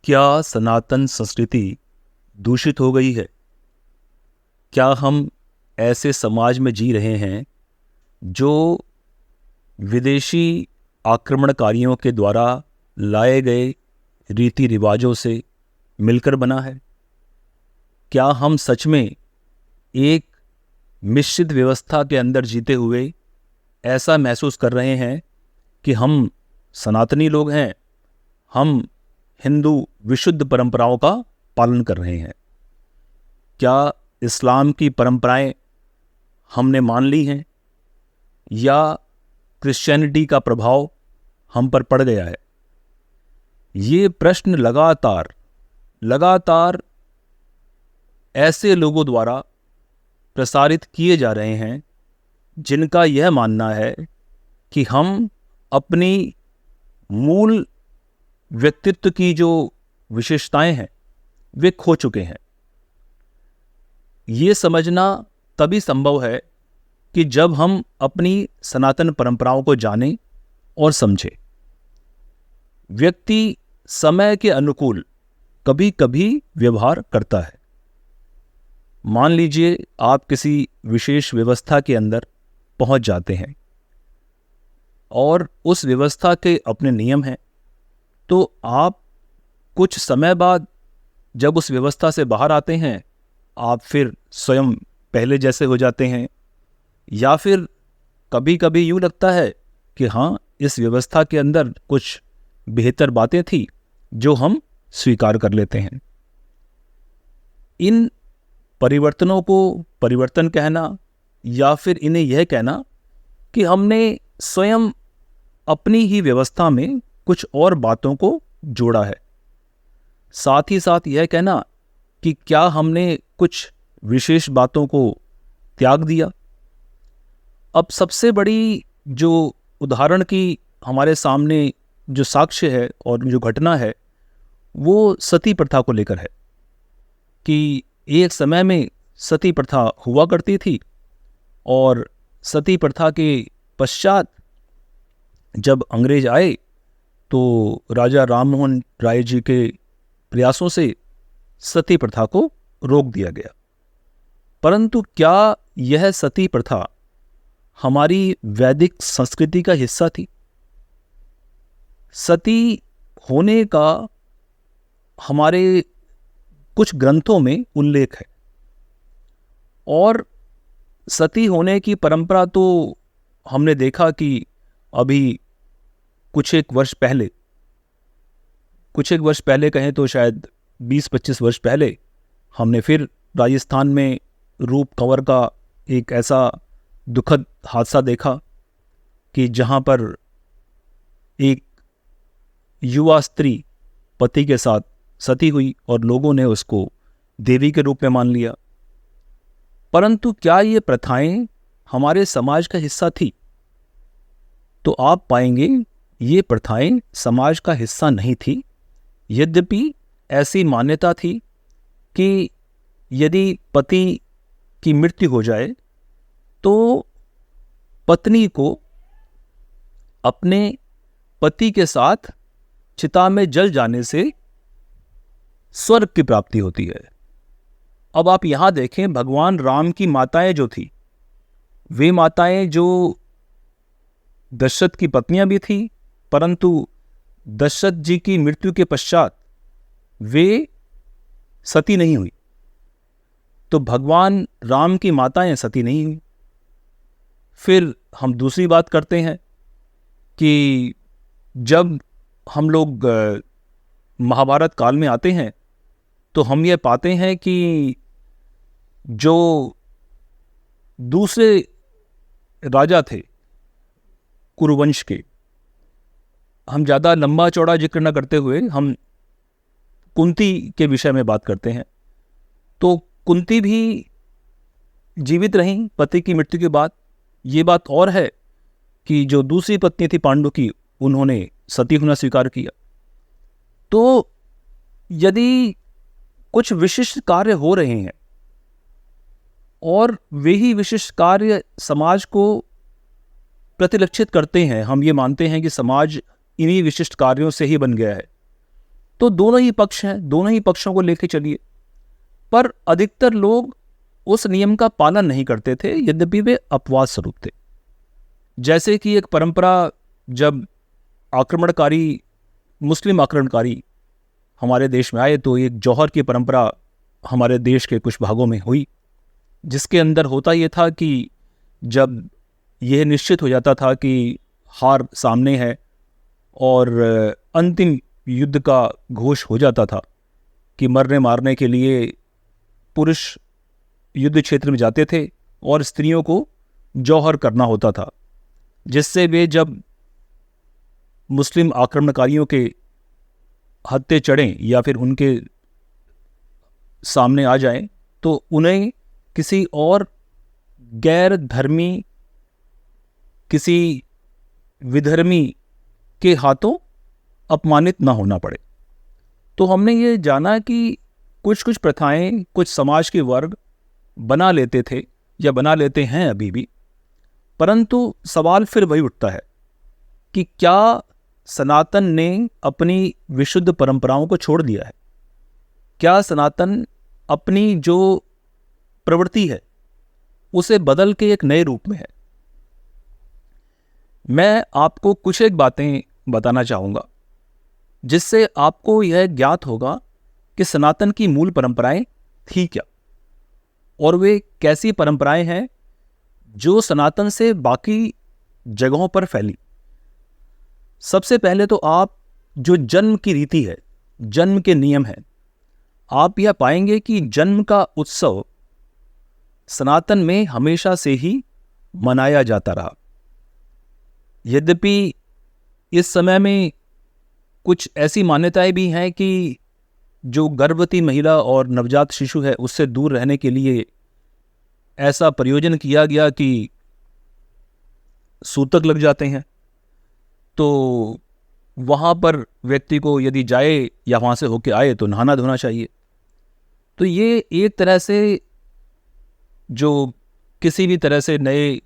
क्या सनातन संस्कृति दूषित हो गई है? क्या हम ऐसे समाज में जी रहे हैं जो विदेशी आक्रमणकारियों के द्वारा लाए गए रीति रिवाजों से मिलकर बना है? क्या हम सच में एक मिश्रित व्यवस्था के अंदर जीते हुए ऐसा महसूस कर रहे हैं कि हम सनातनी लोग हैं, हम हिंदू विशुद्ध परंपराओं का पालन कर रहे हैं? क्या इस्लाम की परंपराएं हमने मान ली हैं या क्रिश्चियनिटी का प्रभाव हम पर पड़ गया है? ये प्रश्न लगातार ऐसे लोगों द्वारा प्रसारित किए जा रहे हैं जिनका यह मानना है कि हम अपनी मूल व्यक्तित्व की जो विशेषताएं हैं वे खो चुके हैं। ये समझना तभी संभव है कि जब हम अपनी सनातन परंपराओं को जानें और समझें। व्यक्ति समय के अनुकूल कभी कभी व्यवहार करता है। मान लीजिए आप किसी विशेष व्यवस्था के अंदर पहुंच जाते हैं और उस व्यवस्था के अपने नियम हैं, तो आप कुछ समय बाद जब उस व्यवस्था से बाहर आते हैं, आप फिर स्वयं पहले जैसे हो जाते हैं, या फिर कभी कभी यूँ लगता है कि हाँ, इस व्यवस्था के अंदर कुछ बेहतर बातें थी जो हम स्वीकार कर लेते हैं। इन परिवर्तनों को परिवर्तन कहना या फिर इन्हें यह कहना कि हमने स्वयं अपनी ही व्यवस्था में कुछ और बातों को जोड़ा है। साथ ही साथ यह कहना कि क्या हमने कुछ विशेष बातों को त्याग दिया। अब सबसे बड़ी जो उदाहरण की हमारे सामने जो साक्ष्य है और जो घटना है वो सती प्रथा को लेकर है कि एक समय में सती प्रथा हुआ करती थी और सती प्रथा के पश्चात जब अंग्रेज आए तो राजा राममोहन राय जी के प्रयासों से सती प्रथा को रोक दिया गया। परंतु क्या यह सती प्रथा हमारी वैदिक संस्कृति का हिस्सा थी? सती होने का हमारे कुछ ग्रंथों में उल्लेख है और सती होने की परंपरा तो हमने देखा कि अभी कुछ एक वर्ष पहले कहें तो शायद 20-25 वर्ष पहले हमने फिर राजस्थान में रूप कंवर का एक ऐसा दुखद हादसा देखा कि जहां पर एक युवा स्त्री पति के साथ सती हुई और लोगों ने उसको देवी के रूप में मान लिया। परंतु क्या ये प्रथाएं हमारे समाज का हिस्सा थी? तो आप पाएंगे ये प्रथाएं समाज का हिस्सा नहीं थी। यद्यपि ऐसी मान्यता थी कि यदि पति की मृत्यु हो जाए तो पत्नी को अपने पति के साथ चिता में जल जाने से स्वर्ग की प्राप्ति होती है। अब आप यहां देखें, भगवान राम की माताएं जो थी, वे माताएं जो दशरथ की पत्नियां भी थी, परंतु दशरथ जी की मृत्यु के पश्चात वे सती नहीं हुई। तो भगवान राम की माताएं सती नहीं हुई। फिर हम दूसरी बात करते हैं कि जब हम लोग महाभारत काल में आते हैं तो हम ये पाते हैं कि जो दूसरे राजा थे कुरुवंश के, हम ज़्यादा लंबा चौड़ा जिक्र न करते हुए हम कुंती के विषय में बात करते हैं। तो कुंती भी जीवित रहीं पति की मृत्यु के बाद। ये बात और है कि जो दूसरी पत्नी थी पांडु की, उन्होंने सती होना स्वीकार किया। तो यदि कुछ विशिष्ट कार्य हो रहे हैं और वे ही विशिष्ट कार्य समाज को प्रतिलक्षित करते हैं, हम ये मानते हैं कि समाज इन्हीं विशिष्ट कार्यों से ही बन गया है, तो दोनों ही पक्ष हैं, दोनों ही पक्षों को लेके चलिए। पर अधिकतर लोग उस नियम का पालन नहीं करते थे, यद्यपि वे अपवाद स्वरूप थे। जैसे कि एक परंपरा, जब मुस्लिम आक्रमणकारी हमारे देश में आए तो एक जौहर की परंपरा हमारे देश के कुछ भागों में हुई, जिसके अंदर होता ये था कि जब यह निश्चित हो जाता था कि हार सामने है और अंतिम युद्ध का घोष हो जाता था कि मरने मारने के लिए पुरुष युद्ध क्षेत्र में जाते थे और स्त्रियों को जौहर करना होता था, जिससे वे जब मुस्लिम आक्रमणकारियों के हत्थे चढ़ें या फिर उनके सामने आ जाएं तो उन्हें किसी और गैर धर्मी, किसी विधर्मी के हाथों अपमानित ना होना पड़े। तो हमने ये जाना कि कुछ कुछ प्रथाएं कुछ समाज के वर्ग बना लेते थे या बना लेते हैं अभी भी, परंतु सवाल फिर वही उठता है कि क्या सनातन ने अपनी विशुद्ध परंपराओं को छोड़ दिया है? क्या सनातन अपनी जो प्रवृत्ति है उसे बदल के एक नए रूप में है? मैं आपको कुछ एक बातें बताना चाहूँगा जिससे आपको यह ज्ञात होगा कि सनातन की मूल परंपराएं थी क्या और वे कैसी परंपराएं हैं जो सनातन से बाकी जगहों पर फैली। सबसे पहले तो आप जो जन्म की रीति है, जन्म के नियम हैं, आप यह पाएंगे कि जन्म का उत्सव सनातन में हमेशा से ही मनाया जाता रहा। यद्यपि इस समय में कुछ ऐसी मान्यताएं भी हैं कि जो गर्भवती महिला और नवजात शिशु है उससे दूर रहने के लिए ऐसा प्रयोजन किया गया कि सूतक लग जाते हैं, तो वहाँ पर व्यक्ति को यदि जाए या वहाँ से होके आए तो नहाना धोना चाहिए। तो ये एक तरह से जो किसी भी तरह से नए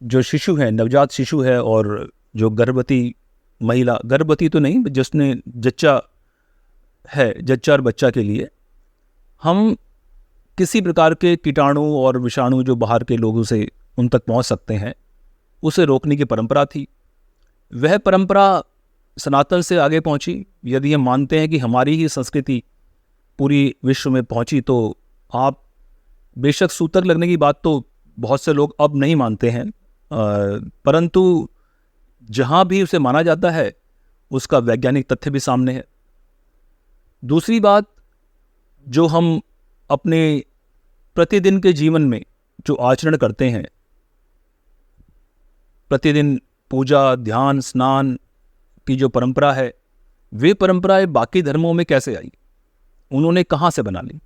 जो शिशु है, नवजात शिशु है और जो गर्भवती महिला, गर्भवती तो नहीं, जिसने जच्चा है, जच्चा और बच्चा के लिए हम किसी प्रकार के कीटाणु और विषाणु जो बाहर के लोगों से उन तक पहुंच सकते हैं उसे रोकने की परंपरा थी। वह परंपरा सनातन से आगे पहुंची। यदि हम मानते हैं कि हमारी ही संस्कृति पूरी विश्व में पहुंची तो आप बेशक सूतक लगने की बात तो बहुत से लोग अब नहीं मानते हैं, परंतु जहां भी उसे माना जाता है उसका वैज्ञानिक तथ्य भी सामने है। दूसरी बात, जो हम अपने प्रतिदिन के जीवन में जो आचरण करते हैं, प्रतिदिन पूजा, ध्यान, स्नान की जो परंपरा है, वे परंपराएं बाकी धर्मों में कैसे आई, उन्होंने कहाँ से बना ली।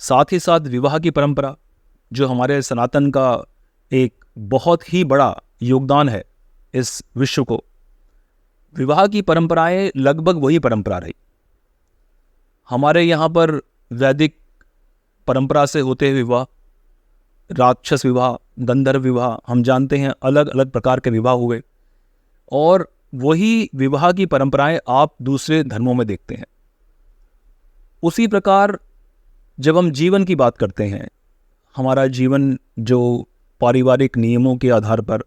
साथ ही साथ विवाह की परंपरा, जो हमारे सनातन का एक बहुत ही बड़ा योगदान है इस विश्व को, विवाह की परंपराएं लगभग वही परंपरा रही। हमारे यहाँ पर वैदिक परंपरा से होते विवाह, राक्षस विवाह, गंधर्व विवाह, हम जानते हैं अलग अलग प्रकार के विवाह हुए, और वही विवाह की परंपराएं आप दूसरे धर्मों में देखते हैं। उसी प्रकार जब हम जीवन की बात करते हैं, हमारा जीवन जो पारिवारिक नियमों के आधार पर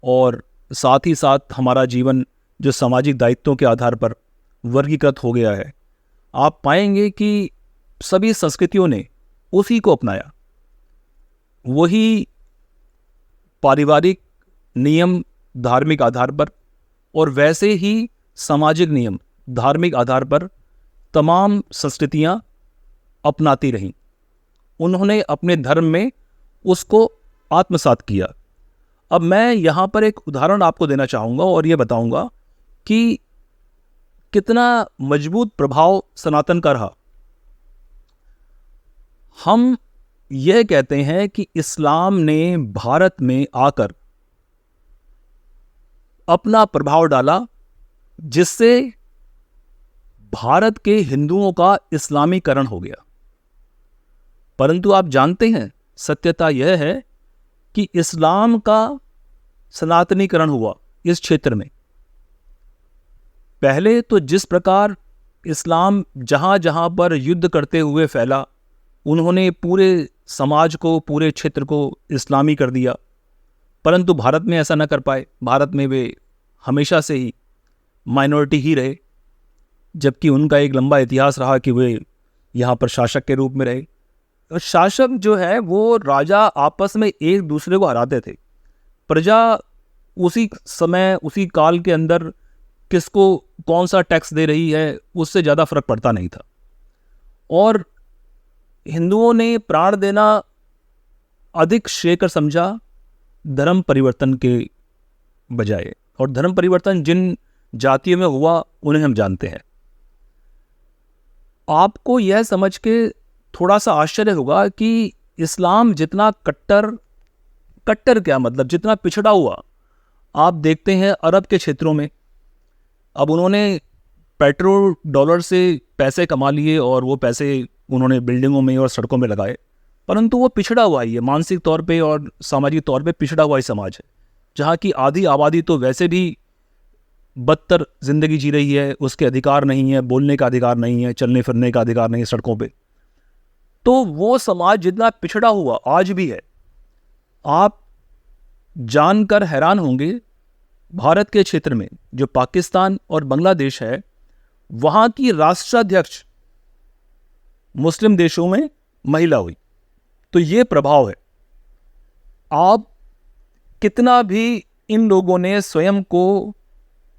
और साथ ही साथ हमारा जीवन जो सामाजिक दायित्वों के आधार पर वर्गीकृत हो गया है, आप पाएंगे कि सभी संस्कृतियों ने उसी को अपनाया। वही पारिवारिक नियम धार्मिक आधार पर और वैसे ही सामाजिक नियम धार्मिक आधार पर तमाम संस्कृतियां अपनाती रहीं। उन्होंने अपने धर्म में उसको आत्मसात किया। अब मैं यहाँ पर एक उदाहरण आपको देना चाहूँगा और ये बताऊँगा कि कितना मजबूत प्रभाव सनातन का रहा। हम यह कहते हैं कि इस्लाम ने भारत में आकर अपना प्रभाव डाला, जिससे भारत के हिंदुओं का इस्लामीकरण हो गया। परंतु आप जानते हैं, सत्यता यह है कि इस्लाम का सनातनीकरण हुआ इस क्षेत्र में। पहले तो जिस प्रकार इस्लाम जहाँ जहाँ पर युद्ध करते हुए फैला, उन्होंने पूरे समाज को, पूरे क्षेत्र को इस्लामी कर दिया, परंतु भारत में ऐसा न कर पाए। भारत में वे हमेशा से ही माइनॉरिटी ही रहे, जबकि उनका एक लंबा इतिहास रहा कि वे यहाँ पर शासक के रूप में रहे। और शासक जो है वो राजा आपस में एक दूसरे को हराते थे। प्रजा उसी समय, उसी काल के अंदर किसको कौन सा टैक्स दे रही है उससे ज़्यादा फर्क पड़ता नहीं था। और हिंदुओं ने प्राण देना अधिक श्रेयकर समझा धर्म परिवर्तन के बजाय। और धर्म परिवर्तन जिन जातियों में हुआ उन्हें हम जानते हैं। आपको यह समझ के थोड़ा सा आश्चर्य होगा कि इस्लाम जितना कट्टर क्या मतलब, जितना पिछड़ा हुआ आप देखते हैं अरब के क्षेत्रों में। अब उन्होंने पेट्रोल डॉलर से पैसे कमा लिए और वो पैसे उन्होंने बिल्डिंगों में और सड़कों में लगाए, परंतु वो पिछड़ा हुआ ही है, मानसिक तौर पे और सामाजिक तौर पे पिछड़ा हुआ ही समाज है, जहाँ की आधी आबादी तो वैसे भी बदतर जिंदगी जी रही है, उसके अधिकार नहीं है, बोलने का अधिकार नहीं है, चलने फिरने का अधिकार नहीं है सड़कों पे। तो वो समाज जितना पिछड़ा हुआ आज भी है। आप जानकर हैरान होंगे, भारत के क्षेत्र में जो पाकिस्तान और बांग्लादेश है, वहां की राष्ट्राध्यक्ष मुस्लिम देशों में महिला हुई। तो ये प्रभाव है। आप कितना भी इन लोगों ने स्वयं को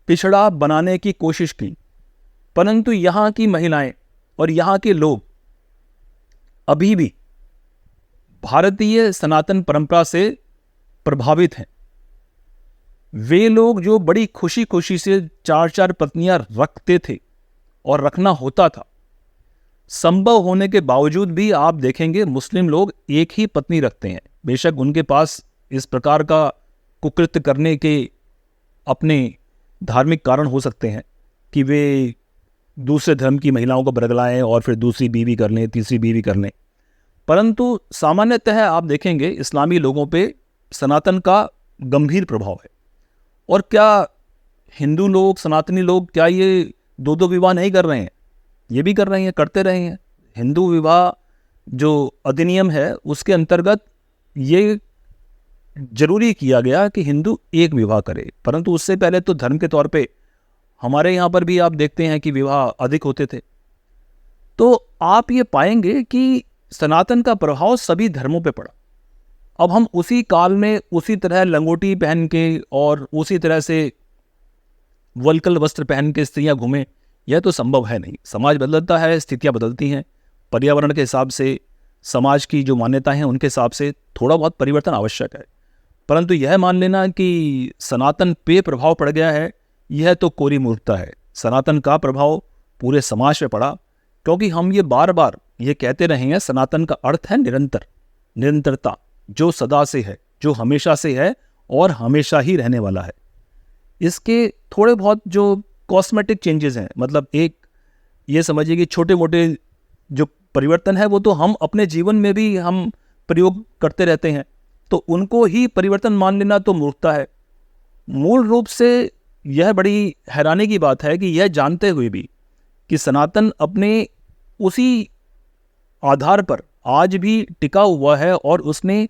पिछड़ा बनाने की कोशिश की, परंतु यहाँ की महिलाएं और यहाँ के लोग अभी भी भारतीय सनातन परंपरा से प्रभावित हैं। वे लोग जो बड़ी खुशी खुशी से 4-4 पत्नियां रखते थे और रखना होता था, संभव होने के बावजूद भी आप देखेंगे मुस्लिम लोग एक ही पत्नी रखते हैं। बेशक उनके पास इस प्रकार का कुकृत्य करने के अपने धार्मिक कारण हो सकते हैं कि वे दूसरे धर्म की महिलाओं को बरगलाएं और फिर दूसरी बीवी कर लें, तीसरी बीवी कर लें, परंतु सामान्यतः आप देखेंगे इस्लामी लोगों पे सनातन का गंभीर प्रभाव है। और क्या हिंदू लोग, सनातनी लोग, क्या ये 2-2 विवाह नहीं कर रहे हैं? ये भी कर रहे हैं, करते रहे हैं। हिंदू विवाह जो अधिनियम है उसके अंतर्गत ये जरूरी किया गया कि हिंदू एक विवाह करे, परंतु उससे पहले तो धर्म के तौर पे हमारे यहाँ पर भी आप देखते हैं कि विवाह अधिक होते थे। तो आप ये पाएंगे कि सनातन का प्रभाव सभी धर्मों पे पड़ा। अब हम उसी काल में उसी तरह लंगोटी पहन के और उसी तरह से वल्कल वस्त्र पहन के स्त्रियां घूमें, यह तो संभव है नहीं। समाज बदलता है, स्थितियां बदलती हैं, पर्यावरण के हिसाब से, समाज की जो मान्यताएं हैं उनके हिसाब से थोड़ा बहुत परिवर्तन आवश्यक है। परंतु यह मान लेना कि सनातन पे प्रभाव पड़ गया है, यह तो कोरी मूर्खता है। सनातन का प्रभाव पूरे समाज पे पड़ा, क्योंकि हम ये बार बार ये कहते रहे हैं, सनातन का अर्थ है निरंतरता, जो सदा से है, जो हमेशा से है और हमेशा ही रहने वाला है। इसके थोड़े बहुत जो कॉस्मेटिक चेंजेस हैं, मतलब एक ये समझिए कि छोटे मोटे जो परिवर्तन है वो तो हम अपने जीवन में भी हम प्रयोग करते रहते हैं, तो उनको ही परिवर्तन मान लेना तो मूर्खता है। मूल रूप से यह बड़ी हैरानी की बात है कि यह जानते हुए भी कि सनातन अपने उसी आधार पर आज भी टिका हुआ है और उसने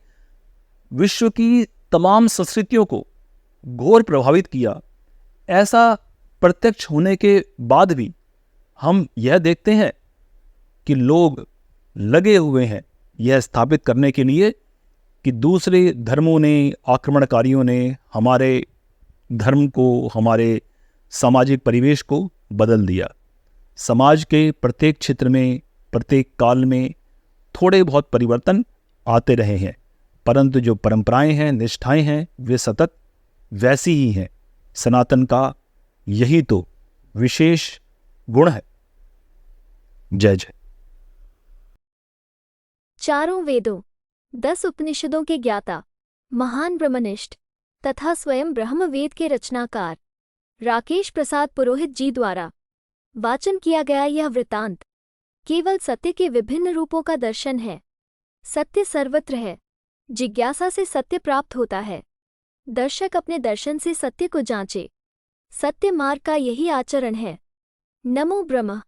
विश्व की तमाम संस्कृतियों को घोर प्रभावित किया, ऐसा प्रत्यक्ष होने के बाद भी हम यह देखते हैं कि लोग लगे हुए हैं यह स्थापित करने के लिए कि दूसरे धर्मों ने, आक्रमणकारियों ने हमारे धर्म को, हमारे सामाजिक परिवेश को बदल दिया। समाज के प्रत्येक क्षेत्र में, प्रत्येक काल में थोड़े बहुत परिवर्तन आते रहे हैं, परंतु जो परंपराएं हैं, निष्ठाएं हैं, वे सतत वैसी ही हैं। सनातन का यही तो विशेष गुण है। जय जय। चारों वेदों, 10 उपनिषदों के ज्ञाता, महान ब्रह्मनिष्ठ तथा स्वयं ब्रह्मवेद के रचनाकार राकेश प्रसाद पुरोहित जी द्वारा वाचन किया गया यह वृतांत केवल सत्य के विभिन्न रूपों का दर्शन है। सत्य सर्वत्र है, जिज्ञासा से सत्य प्राप्त होता है। दर्शक अपने दर्शन से सत्य को जांचे, सत्य मार्ग का यही आचरण है। नमो ब्रह्म।